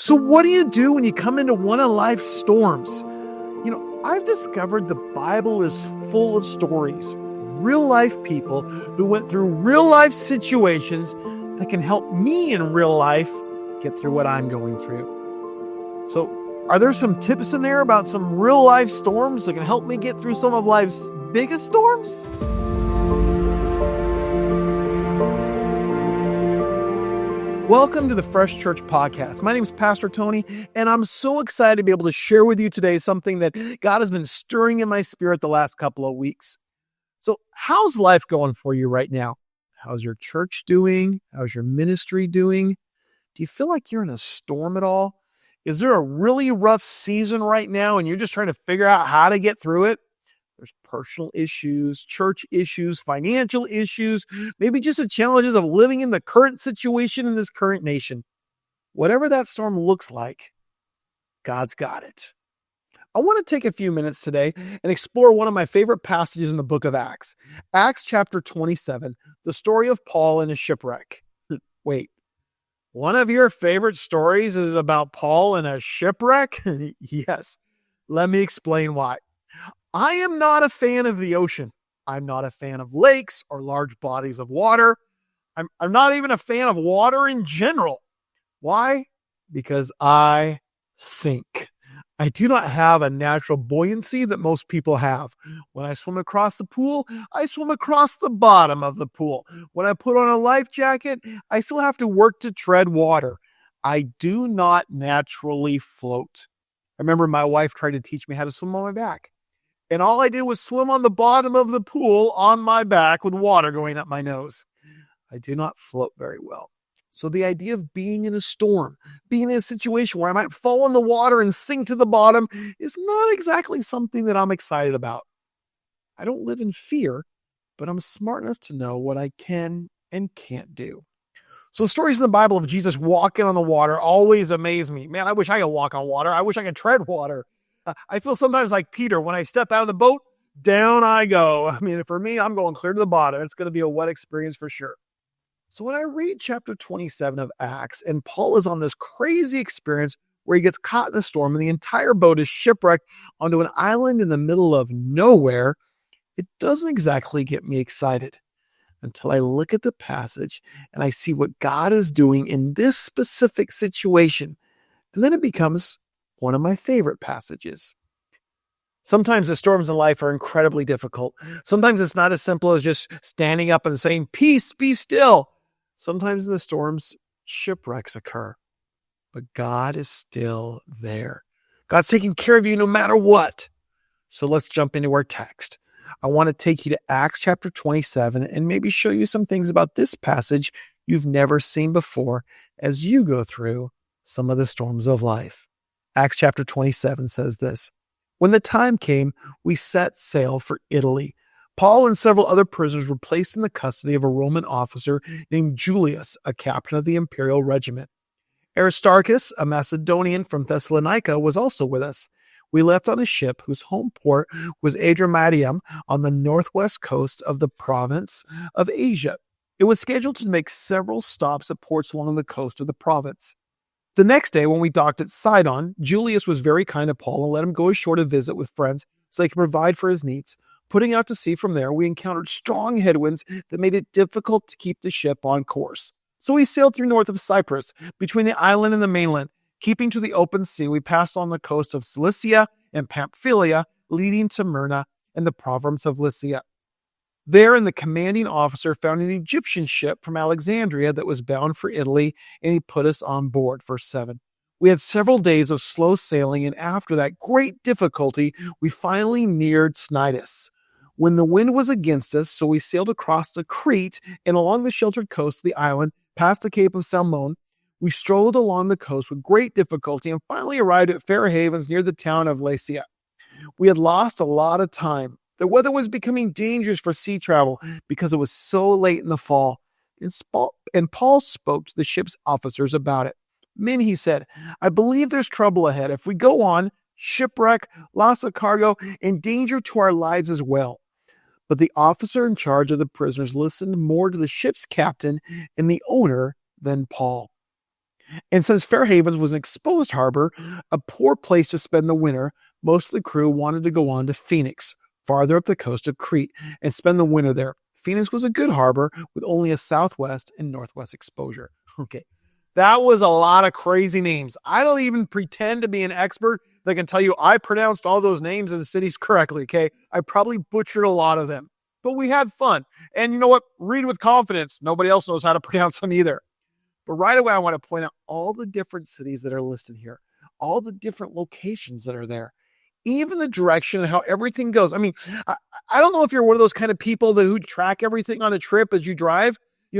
So what do you do when you come into one of life's storms? I've discovered the Bible is full of stories, real life people who went through real life situations that can help me in real life get through what I'm going through. So are there some tips in there about some real life storms that can help me get through some of life's biggest storms? Welcome to the Fresh Church Podcast. My name is Pastor Tony, and I'm so excited to be able to share with you today something that God has been stirring in my spirit the last couple of weeks. So how's life going for you right now? How's your church doing? How's your ministry doing? Do you feel like you're in a storm at all? Is there a really rough season right now and you're just trying to figure out how to get through it? There's personal issues, church issues, financial issues, maybe just the challenges of living in the current situation in this current nation. Whatever that storm looks like, God's got it. I want to take a few minutes today and explore one of my favorite passages in the book of Acts. Acts chapter 27, the story of Paul and his shipwreck. Wait, one of your favorite stories is about Paul and a shipwreck? Yes, let me explain why. I am not a fan of the ocean. I'm not a fan of lakes or large bodies of water. I'm not even a fan of water in general. Why? Because I sink. I do not have a natural buoyancy that most people have. When I swim across the pool, I swim across the bottom of the pool. When I put on a life jacket, I still have to work to tread water. I do not naturally float. I remember my wife tried to teach me how to swim on my back. And all I did was swim on the bottom of the pool on my back with water going up my nose. I do not float very well. So the idea of being in a storm, being in a situation where I might fall in the water and sink to the bottom is not exactly something that I'm excited about. I don't live in fear, but I'm smart enough to know what I can and can't do. So the stories in the Bible of Jesus walking on the water always amaze me. Man, I wish I could walk on water. I wish I could tread water. I feel sometimes like Peter, when I step out of the boat, down I go. I mean, for me, I'm going clear to the bottom. It's going to be a wet experience for sure. So when I read chapter 27 of Acts, and Paul is on this crazy experience where he gets caught in a storm and the entire boat is shipwrecked onto an island in the middle of nowhere, it doesn't exactly get me excited until I look at the passage and I see what God is doing in this specific situation. And then it becomes one of my favorite passages. Sometimes the storms in life are incredibly difficult. Sometimes it's not as simple as just standing up and saying, "Peace, be still." Sometimes in the storms, shipwrecks occur. But God is still there. God's taking care of you no matter what. So let's jump into our text. I want to take you to Acts chapter 27 and maybe show you some things about this passage you've never seen before as you go through some of the storms of life. Acts chapter 27 says this: "When the time came, we set sail for Italy. Paul and several other prisoners were placed in the custody of a Roman officer named Julius, a captain of the imperial regiment. Aristarchus, a Macedonian from Thessalonica, was also with us. We left on a ship whose home port was Adramyttium on the northwest coast of the province of Asia. It was scheduled to make several stops at ports along the coast of the province. The next day, when we docked at Sidon, Julius was very kind to Paul and let him go ashore to visit with friends so they could provide for his needs. Putting out to sea from there, we encountered strong headwinds that made it difficult to keep the ship on course. So we sailed through north of Cyprus, between the island and the mainland. Keeping to the open sea, we passed on the coast of Cilicia and Pamphylia, leading to Myrna and the province of Lycia. There, the commanding officer found an Egyptian ship from Alexandria that was bound for Italy, and he put us on board." Verse 7. "We had several days of slow sailing, and after that great difficulty, we finally neared Cnidus. When the wind was against us, so we sailed across to Crete and along the sheltered coast of the island, past the Cape of Salmon. We strolled along the coast with great difficulty and finally arrived at fair havens near the town of Lasea. We had lost a lot of time. The weather was becoming dangerous for sea travel because it was so late in the fall. And Paul spoke to the ship's officers about it. 'Men,' he said, 'I believe there's trouble ahead. If we go on, shipwreck, loss of cargo, and danger to our lives as well.' But the officer in charge of the prisoners listened more to the ship's captain and the owner than Paul. And since Fair Havens was an exposed harbor, a poor place to spend the winter, most of the crew wanted to go on to Phoenix, farther up the coast of Crete, and spend the winter there. Phoenix was a good harbor with only a southwest and northwest exposure. Okay, that was a lot of crazy names. I don't even pretend to be an expert that can tell you I pronounced all those names and cities correctly, okay? I probably butchered a lot of them, but we had fun. And you know what? Read with confidence. Nobody else knows how to pronounce them either. But right away, I want to point out all the different cities that are listed here, all the different locations that are there, even the direction and how everything goes. I mean, I don't know if you're one of those kind of people who track everything on a trip as you drive.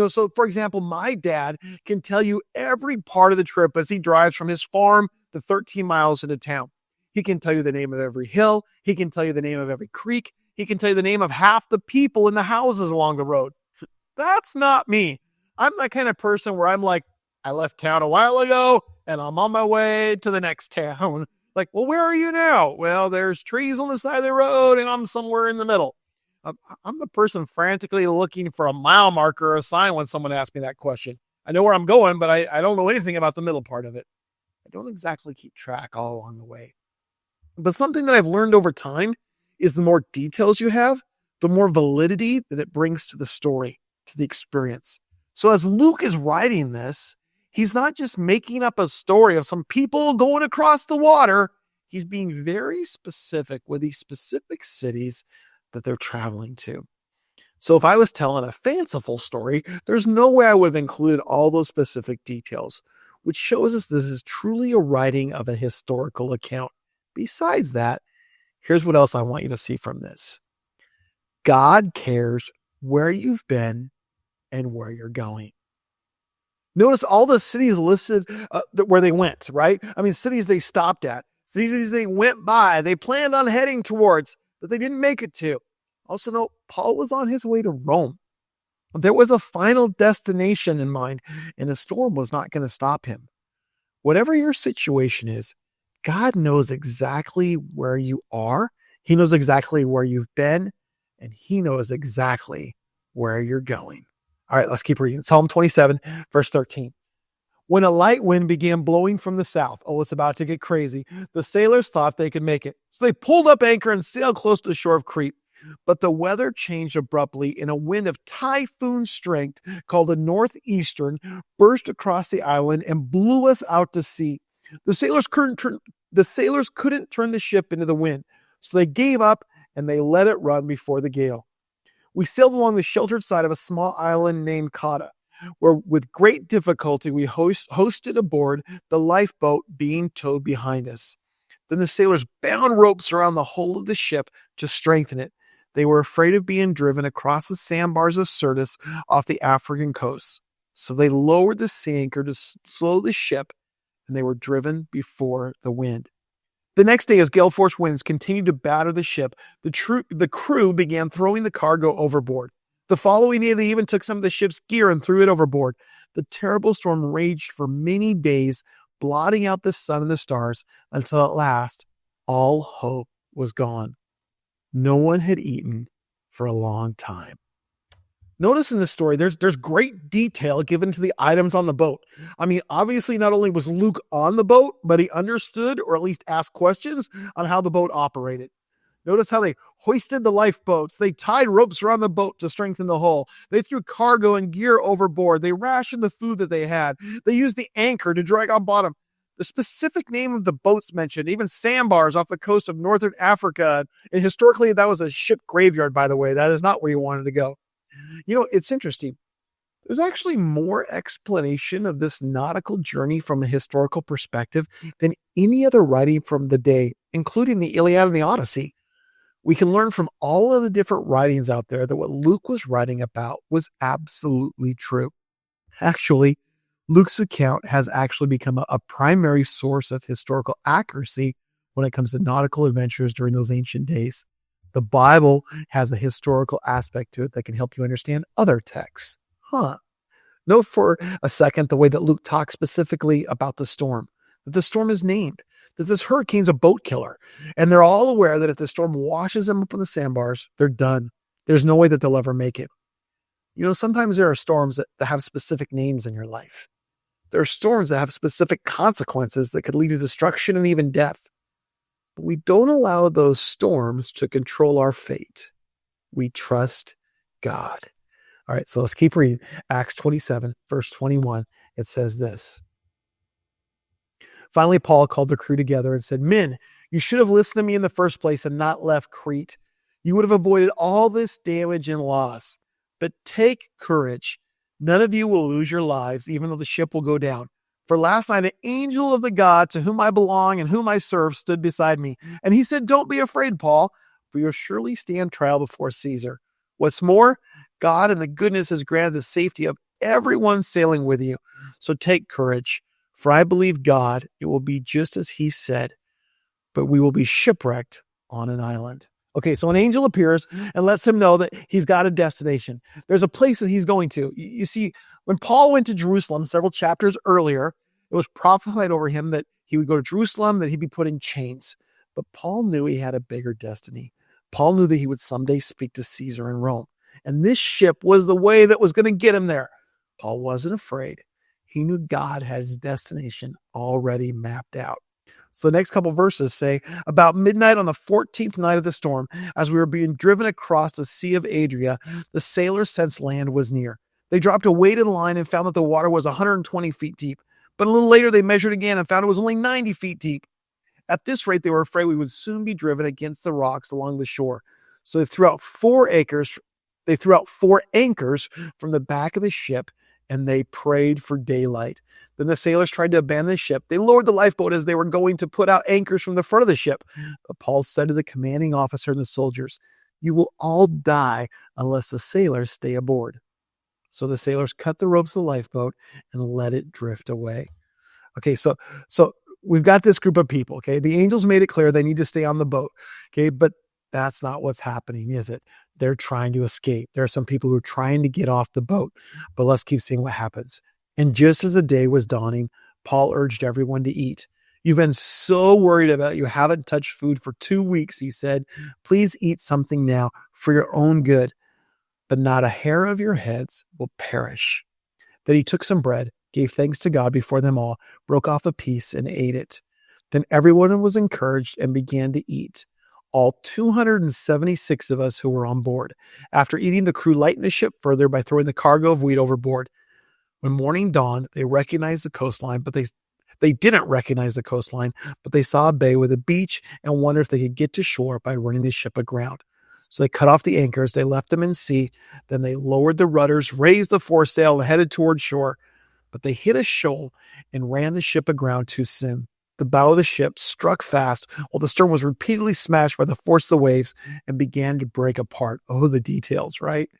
So for example, my dad can tell you every part of the trip as he drives from his farm the 13 miles into town. He can tell you the name of every hill. He can tell you the name of every creek. He can tell you the name of half the people in the houses along the road. That's not me. I'm that kind of person where I'm like, I left town a while ago and I'm on my way to the next town. Like, well, where are you now? Well, there's trees on the side of the road and I'm somewhere in the middle. I'm the person frantically looking for a mile marker or a sign when someone asks me that question. I know where I'm going, but I don't know anything about the middle part of it. I don't exactly keep track all along the way. But something that I've learned over time is the more details you have, the more validity that it brings to the story, to the experience. So as Luke is writing this, he's not just making up a story of some people going across the water. He's being very specific with these specific cities that they're traveling to. So if I was telling a fanciful story, there's no way I would have included all those specific details, which shows us this is truly a writing of a historical account. Besides that, here's what else I want you to see from this. God cares where you've been and where you're going. Notice all the cities listed where they went, right? I mean, cities they stopped at, cities they went by, they planned on heading towards, that they didn't make it to. Also note, Paul was on his way to Rome. There was a final destination in mind, and the storm was not going to stop him. Whatever your situation is, God knows exactly where you are. He knows exactly where you've been, and he knows exactly where you're going. All right, let's keep reading. Psalm 27, verse 13. When a light wind began blowing from the south, it's about to get crazy, the sailors thought they could make it. So they pulled up anchor and sailed close to the shore of Crete. But the weather changed abruptly, and a wind of typhoon strength called a northeastern burst across the island and blew us out to sea. The sailors couldn't turn the ship into the wind, so they gave up and they let it run before the gale. We sailed along the sheltered side of a small island named Cauda, where with great difficulty we hosted aboard the lifeboat being towed behind us. Then the sailors bound ropes around the hull of the ship to strengthen it. They were afraid of being driven across the sandbars of Syrtis off the African coast. So they lowered the sea anchor to slow the ship, and they were driven before the wind. The next day, as gale force winds continued to batter the ship, the crew began throwing the cargo overboard. The following day, they even took some of the ship's gear and threw it overboard. The terrible storm raged for many days, blotting out the sun and the stars, until at last, all hope was gone. No one had eaten for a long time. Notice in this story, there's great detail given to the items on the boat. I mean, obviously, not only was Luke on the boat, but he understood or at least asked questions on how the boat operated. Notice how they hoisted the lifeboats. They tied ropes around the boat to strengthen the hull. They threw cargo and gear overboard. They rationed the food that they had. They used the anchor to drag on bottom. The specific name of the boats mentioned, even sandbars off the coast of northern Africa. And historically, that was a ship graveyard, by the way. That is not where you wanted to go. It's interesting. There's actually more explanation of this nautical journey from a historical perspective than any other writing from the day, including the Iliad and the Odyssey. We can learn from all of the different writings out there that what Luke was writing about was absolutely true. Actually, Luke's account has actually become a primary source of historical accuracy when it comes to nautical adventures during those ancient days. The Bible has a historical aspect to it that can help you understand other texts. Note for a second the way that Luke talks specifically about the storm, that the storm is named, that this hurricane's a boat killer, and they're all aware that if the storm washes them up on the sandbars, they're done. There's no way that they'll ever make it. Sometimes there are storms that have specific names in your life. There are storms that have specific consequences that could lead to destruction and even death. But we don't allow those storms to control our fate. We trust God. All right, so let's keep reading. Acts 27, verse 21, it says this. Finally, Paul called the crew together and said, "Men, you should have listened to me in the first place and not left Crete. You would have avoided all this damage and loss. But take courage. None of you will lose your lives, even though the ship will go down. For last night, an angel of the God to whom I belong and whom I serve stood beside me. And he said, 'Don't be afraid, Paul, for you'll surely stand trial before Caesar. What's more, God in the goodness has granted the safety of everyone sailing with you. So take courage, for I believe God, it will be just as he said, but we will be shipwrecked on an island.'" Okay, so an angel appears and lets him know that he's got a destination. There's a place that he's going to. You see, when Paul went to Jerusalem several chapters earlier, it was prophesied over him that he would go to Jerusalem, that he'd be put in chains. But Paul knew he had a bigger destiny. Paul knew that he would someday speak to Caesar in Rome. And this ship was the way that was going to get him there. Paul wasn't afraid. He knew God had his destination already mapped out. So the next couple verses say, "About midnight on the 14th night of the storm, as we were being driven across the Sea of Adria, the sailors sensed land was near. They dropped a weighted line and found that the water was 120 feet deep. But a little later, they measured again and found it was only 90 feet deep. At this rate, they were afraid we would soon be driven against the rocks along the shore. So they threw out four anchors from the back of the ship, and they prayed for daylight. Then the sailors tried to abandon the ship. They lowered the lifeboat as they were going to put out anchors from the front of the ship. But Paul said to the commanding officer and the soldiers, 'You will all die unless the sailors stay aboard.' So the sailors cut the ropes of the lifeboat and let it drift away." Okay, so we've got this group of people, okay? The angels made it clear they need to stay on the boat, okay? But that's not what's happening, is it? They're trying to escape. There are some people who are trying to get off the boat, but let's keep seeing what happens. And just as the day was dawning, Paul urged everyone to eat. "You've been so worried about you haven't touched food for 2 weeks," he said. "Please eat something now for your own good, but not a hair of your heads will perish." Then he took some bread, gave thanks to God before them all, broke off a piece and ate it. Then everyone was encouraged and began to eat. All 276 of us who were on board. After eating, the crew lightened the ship further by throwing the cargo of wheat overboard. When morning dawned, they recognized the coastline, but they didn't recognize the coastline, but they saw a bay with a beach and wondered if they could get to shore by running the ship aground. So they cut off the anchors, they left them in sea, then they lowered the rudders, raised the foresail, and headed toward shore. But they hit a shoal and ran the ship aground too soon. The bow of the ship struck fast while the stern was repeatedly smashed by the force of the waves and began to break apart. Oh, the details, right?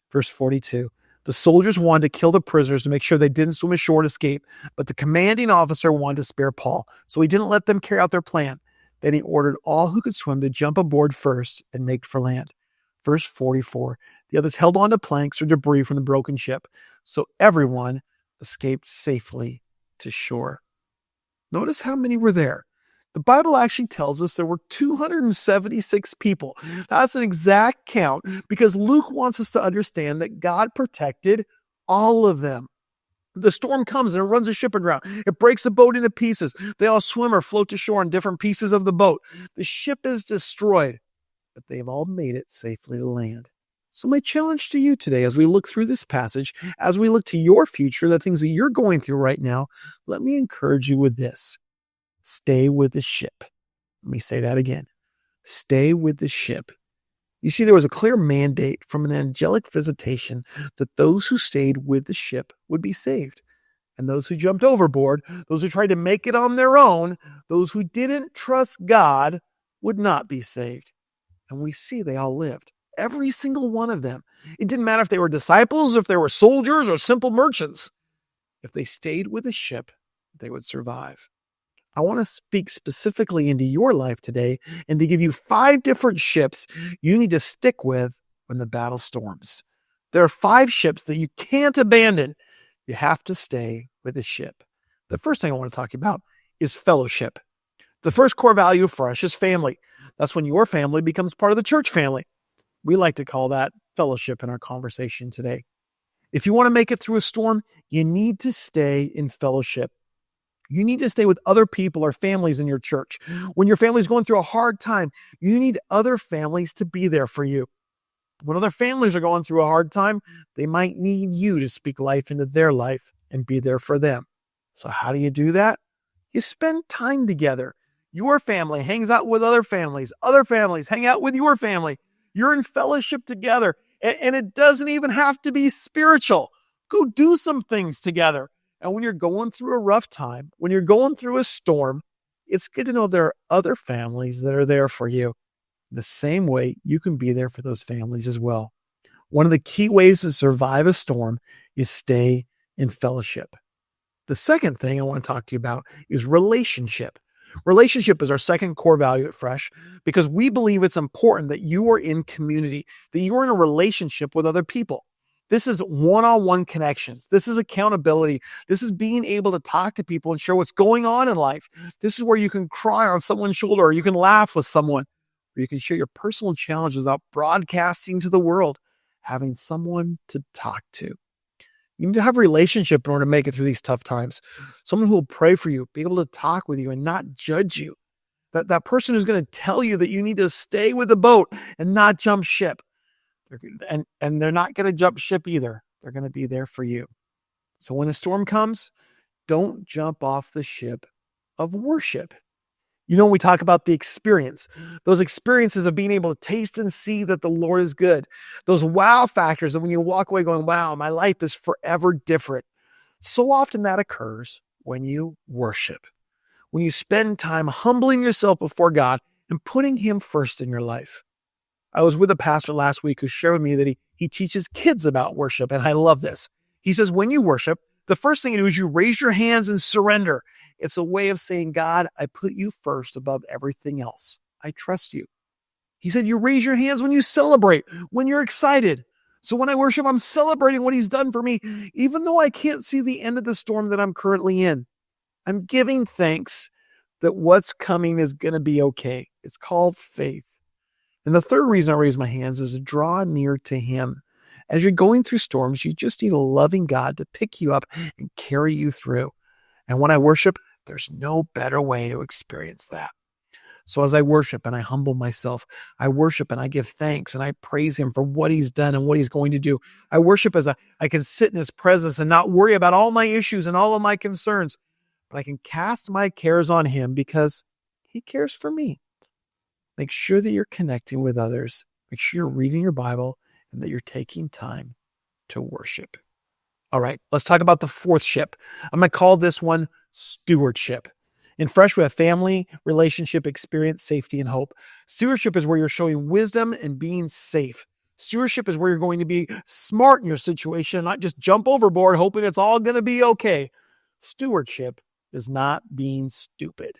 Verse 42. The soldiers wanted to kill the prisoners to make sure they didn't swim ashore and escape, but the commanding officer wanted to spare Paul, so he didn't let them carry out their plan. Then he ordered all who could swim to jump aboard first and make for land. Verse 44. The others held on to planks or debris from the broken ship, so everyone escaped safely to shore. Notice how many were there. The Bible actually tells us there were 276 people. That's an exact count because Luke wants us to understand that God protected all of them. The storm comes and it runs the ship aground. It breaks the boat into pieces. They all swim or float to shore on different pieces of the boat. The ship is destroyed, but they've all made it safely to land. So my challenge to you today, as we look through this passage, as we look to your future, the things that you're going through right now, let me encourage you with this. Stay with the ship. Let me say that again. Stay with the ship. You see, there was a clear mandate from an angelic visitation that those who stayed with the ship would be saved. And those who jumped overboard, those who tried to make it on their own, those who didn't trust God would not be saved. And we see they all lived. Every single one of them. It didn't matter if they were disciples, if they were soldiers, or simple merchants. If they stayed with the ship, they would survive. I want to speak specifically into your life today and to give you 5 different ships you need to stick with when the battle storms. There are 5 ships that you can't abandon. You have to stay with the ship. The first thing I want to talk about is fellowship. The first core value for us is family. That's when your family becomes part of the church family. We like to call that fellowship in our conversation today. If you want to make it through a storm, you need to stay in fellowship. You need to stay with other people or families in your church. When your family's going through a hard time, you need other families to be there for you. When other families are going through a hard time, they might need you to speak life into their life and be there for them. So how do you do that? You spend time together. Your family hangs out with other families hang out with your family. You're in fellowship together. And it doesn't even have to be spiritual. Go do some things together. And when you're going through a rough time, when you're going through a storm, it's good to know there are other families that are there for you. The same way you can be there for those families as well. One of the key ways to survive a storm is stay in fellowship. The second thing I want to talk to you about is relationship. Relationship is our second core value at Fresh because we believe it's important that you are in community, that you are in a relationship with other people. This is one-on-one connections. This is accountability. This is being able to talk to people and share what's going on in life. This is where you can cry on someone's shoulder, or you can laugh with someone, or you can share your personal challenges without broadcasting to the world, having someone to talk to. You need to have a relationship in order to make it through these tough times. Someone who will pray for you, be able to talk with you and not judge you. That person who's going to tell you that you need to stay with the boat and not jump ship. And they're not going to jump ship either. They're going to be there for you. So when a storm comes, don't jump off the ship of worship. You know, when we talk about the experience, those experiences of being able to taste and see that the Lord is good, those wow factors that when you walk away going, wow, my life is forever different. So often that occurs when you worship, when you spend time humbling yourself before God and putting Him first in your life. I was with a pastor last week who shared with me that he teaches kids about worship, and I love this. He says, when you worship, the first thing you do is you raise your hands and surrender. It's a way of saying, God, I put you first above everything else. I trust you. He said, you raise your hands when you celebrate, when you're excited. So when I worship, I'm celebrating what He's done for me, even though I can't see the end of the storm that I'm currently in. I'm giving thanks that what's coming is going to be okay. It's called faith. And the third reason I raise my hands is to draw near to Him. As you're going through storms, you just need a loving God to pick you up and carry you through. And when I worship, there's no better way to experience that. So as I worship and I humble myself, I worship and I give thanks and I praise Him for what He's done and what He's going to do. I worship as I can sit in His presence and not worry about all my issues and all of my concerns, but I can cast my cares on Him because He cares for me. Make sure that you're connecting with others. Make sure you're reading your Bible and that you're taking time to worship. All right, let's talk about the fourth ship. I'm going to call this one stewardship. In Fresh, we have family, relationship, experience, safety, and hope. Stewardship is where you're showing wisdom and being safe. Stewardship is where you're going to be smart in your situation and not just jump overboard hoping it's all going to be okay. Stewardship is not being stupid.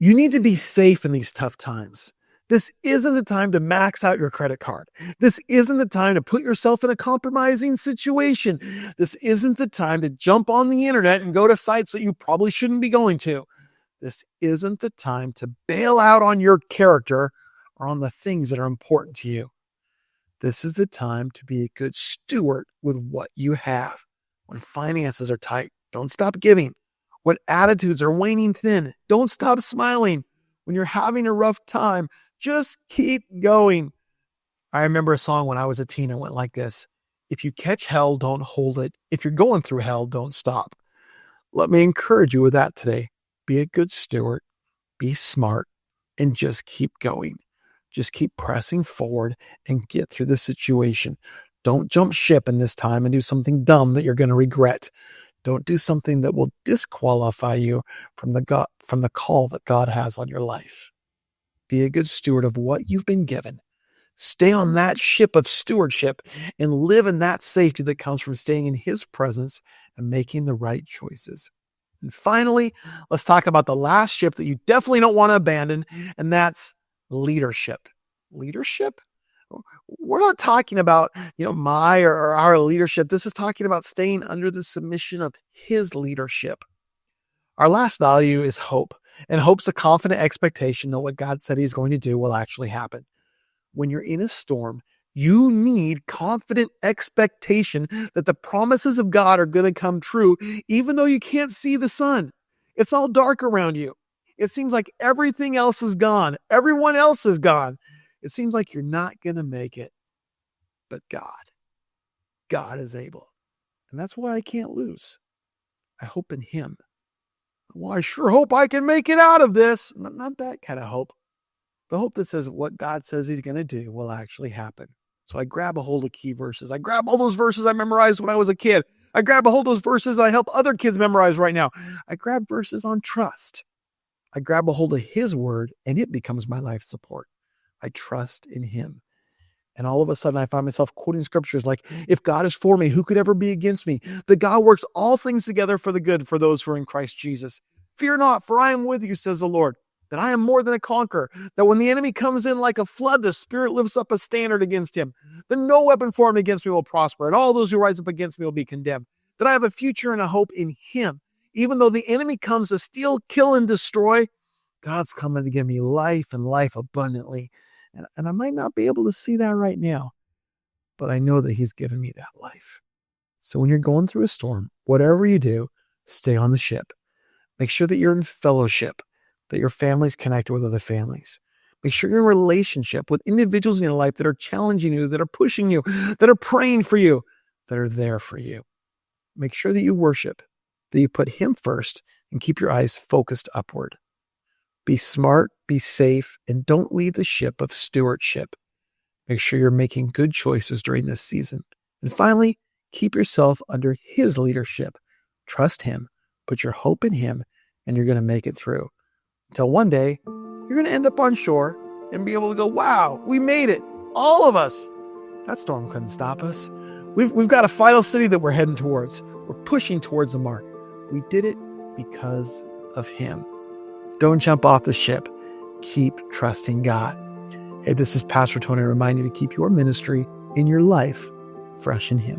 You need to be safe in these tough times. This isn't the time to max out your credit card. This isn't the time to put yourself in a compromising situation. This isn't the time to jump on the internet and go to sites that you probably shouldn't be going to. This isn't the time to bail out on your character or on the things that are important to you. This is the time to be a good steward with what you have. When finances are tight, don't stop giving. When attitudes are waning thin, don't stop smiling. When you're having a rough time, just keep going. I remember a song when I was a teen. It went like this. If you catch hell, don't hold it. If you're going through hell, don't stop. Let me encourage you with that today. Be a good steward, be smart, and just keep going. Just keep pressing forward and get through the situation. Don't jump ship in this time and do something dumb that you're going to regret. Don't do something that will disqualify you from the call that God has on your life. Be a good steward of what you've been given. Stay on that ship of stewardship and live in that safety that comes from staying in His presence and making the right choices. And finally, let's talk about the last ship that you definitely don't want to abandon, and that's leadership. Leadership? We're not talking about, my or our leadership. This is talking about staying under the submission of His leadership. Our last value is hope, and hope's a confident expectation that what God said He's going to do will actually happen. When you're in a storm, You need confident expectation that the promises of God are going to come true, even though you can't see the sun. It's all dark around you. It seems like everything else is gone. Everyone else is gone. It seems like you're not going to make it. But God is able. And that's why I can't lose. I hope in Him. Well, I sure hope I can make it out of this. Not that kind of hope. The hope that says what God says He's going to do will actually happen. So I grab a hold of key verses. I grab all those verses I memorized when I was a kid. I grab a hold of those verses that I help other kids memorize right now. I grab verses on trust. I grab a hold of His word, and it becomes my life support. I trust in Him. And all of a sudden, I find myself quoting scriptures like, if God is for me, who could ever be against me? That God works all things together for the good for those who are in Christ Jesus. Fear not, for I am with you, says the Lord. That I am more than a conqueror, that when the enemy comes in like a flood, the Spirit lifts up a standard against him, that no weapon formed against me will prosper, and all those who rise up against me will be condemned, that I have a future and a hope in Him. Even though the enemy comes to steal, kill, and destroy, God's coming to give me life and life abundantly. And I might not be able to see that right now, but I know that He's given me that life. So when you're going through a storm, whatever you do, stay on the ship. Make sure that you're in fellowship, that your family's connected with other families. Make sure you're in relationship with individuals in your life that are challenging you, that are pushing you, that are praying for you, that are there for you. Make sure that you worship, that you put Him first, and keep your eyes focused upward. Be smart, be safe, and don't leave the ship of stewardship. Make sure you're making good choices during this season. And finally, keep yourself under His leadership. Trust Him, put your hope in Him, and you're going to make it through. Until one day, you're going to end up on shore and be able to go, wow, we made it. All of us. That storm couldn't stop us. We've got a final city that we're heading towards. We're pushing towards the mark. We did it because of Him. Don't jump off the ship. Keep trusting God. Hey, this is Pastor Tony. I remind you to keep your ministry in your life fresh in Him.